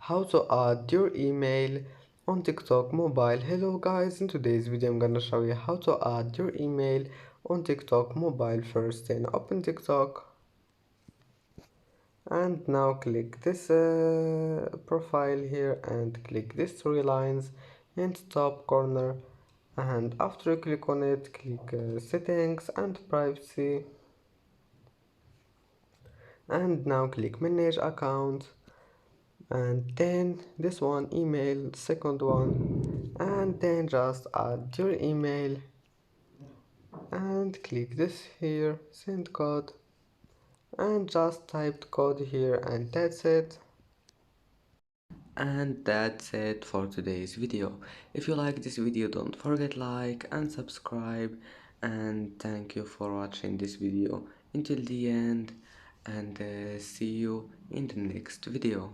How to add your email on TikTok mobile. Hello guys, in today's video I'm gonna show you how to add your email on TikTok mobile. First, then open TikTok and now click this profile here and click these three lines in the top corner, and after you click on it, click settings and privacy, and now click manage account, and then this one email, second one, and then just add your email and click this here, send code, and just type the code here, and that's it. And that's it for today's video. If you like this video, don't forget like and subscribe, and thank you for watching this video until the end, and see you in the next video.